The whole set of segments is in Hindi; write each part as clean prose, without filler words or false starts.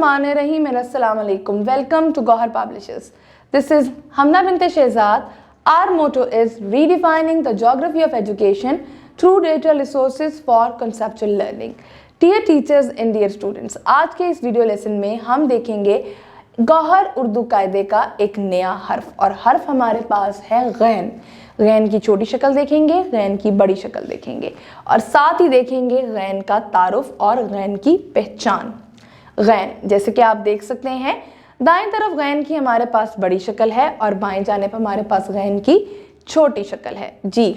बिस्मिल्लाहिर्रहमानिर्रहीम अस्सलाम वालेकुम। Welcome to Gauhar publishers. This is Hamna bint Shehzad. Our motto is redefining the geography of education through data resources for conceptual learning. Dear teachers and dear students, आज के इस वीडियो लेसन में हम देखेंगे गौहर उर्दू कायदे का एक नया हर्फ, और हर्फ हमारे पास है गैन। गैन की छोटी शक्ल देखेंगे, गैन की बड़ी शक्ल देखेंगे, और साथ ही देखेंगे गैन का तारुफ और गैन की पहचान। गैन जैसे कि आप देख सकते हैं, दाएं तरफ गैन की हमारे पास बड़ी शक्ल है और बाएं जाने पर हमारे पास गैन की छोटी शक्ल है जी।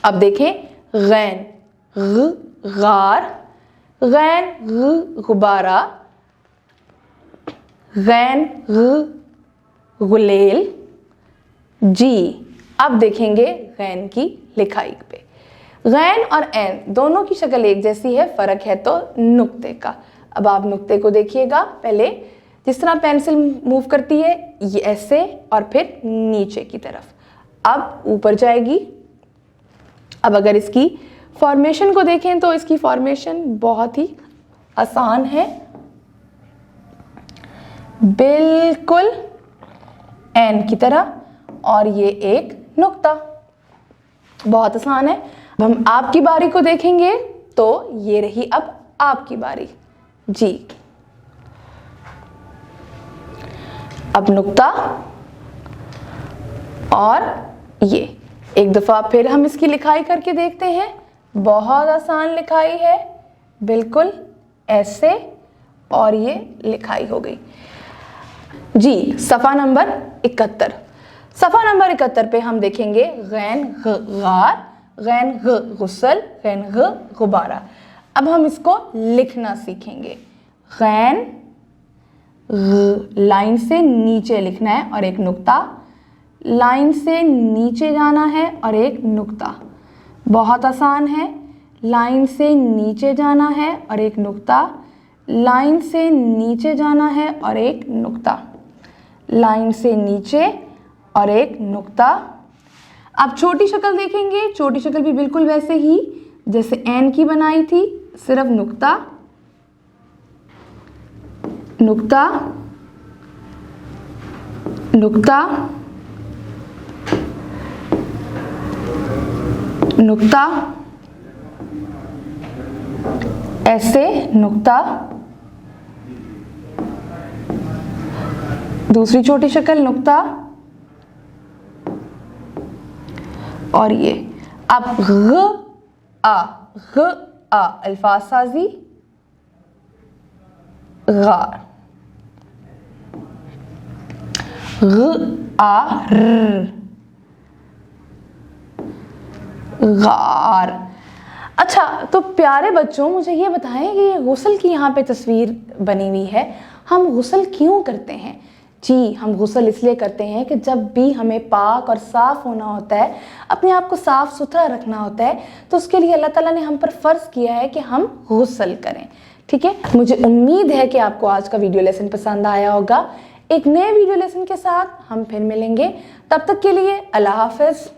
अब देखें, गैन ग गार, गैन ग गुबारा, गैन ग गुलेल जी। अब देखेंगे गैन की लिखाई पे। गैन और ऐन दोनों की शक्ल एक जैसी है, फर्क है तो नुक्ते का। अब आप नुक्ते को देखिएगा, पहले जिस तरह पेंसिल मूव करती है ये ऐसे और फिर नीचे की तरफ, अब ऊपर जाएगी। अब अगर इसकी फॉर्मेशन को देखें तो इसकी फॉर्मेशन बहुत ही आसान है, बिल्कुल एन की तरह, और ये एक नुक्ता, बहुत आसान है। अब हम आपकी बारी को देखेंगे तो ये रही अब आपकी बारी जी। अब नुक्ता और ये एक दफा फिर हम इसकी लिखाई करके देखते हैं। बहुत आसान लिखाई है, बिल्कुल ऐसे, और ये लिखाई हो गई जी। सफ़ा नंबर 71। सफ़ा नंबर 71 पे हम देखेंगे गैन ग गार, गैन ग गुसल, गैन ग गुबारा। अब हम इसको लिखना सीखेंगे। गैन लाइन से नीचे लिखना है और एक नुक्ता, लाइन से नीचे जाना है और एक नुक्ता। बहुत आसान है, लाइन से नीचे जाना है और एक नुक्ता, लाइन से नीचे जाना है और एक नुक्ता, लाइन से नीचे और एक नुक्ता। अब छोटी शक्ल देखेंगे, छोटी शक्ल भी बिल्कुल वैसे ही जैसे एन की बनाई थी, सिर्फ नुक्ता नुक्ता नुक्ता नुक्ता, ऐसे नुक्ता। दूसरी छोटी शक्ल नुक्ता, और ये अब ग आ अल्फाज साजी, गार, ग आ र गार। अच्छा, तो प्यारे बच्चों मुझे ये बताएं कि ये गुस्ल की यहाँ पे तस्वीर बनी हुई है, हम गुस्ल क्यों करते हैं? जी, हम गुस्ल इसलिए करते हैं कि जब भी हमें पाक और साफ़ होना होता है, अपने आप को साफ़ सुथरा रखना होता है, तो उसके लिए अल्लाह ताला ने हम पर फ़र्ज़ किया है कि हम गुस्ल करें। ठीक है, मुझे उम्मीद है कि आपको आज का वीडियो लेसन पसंद आया होगा। एक नए वीडियो लेसन के साथ हम फिर मिलेंगे, तब तक के लिए अल्लाह हाफ़िज़।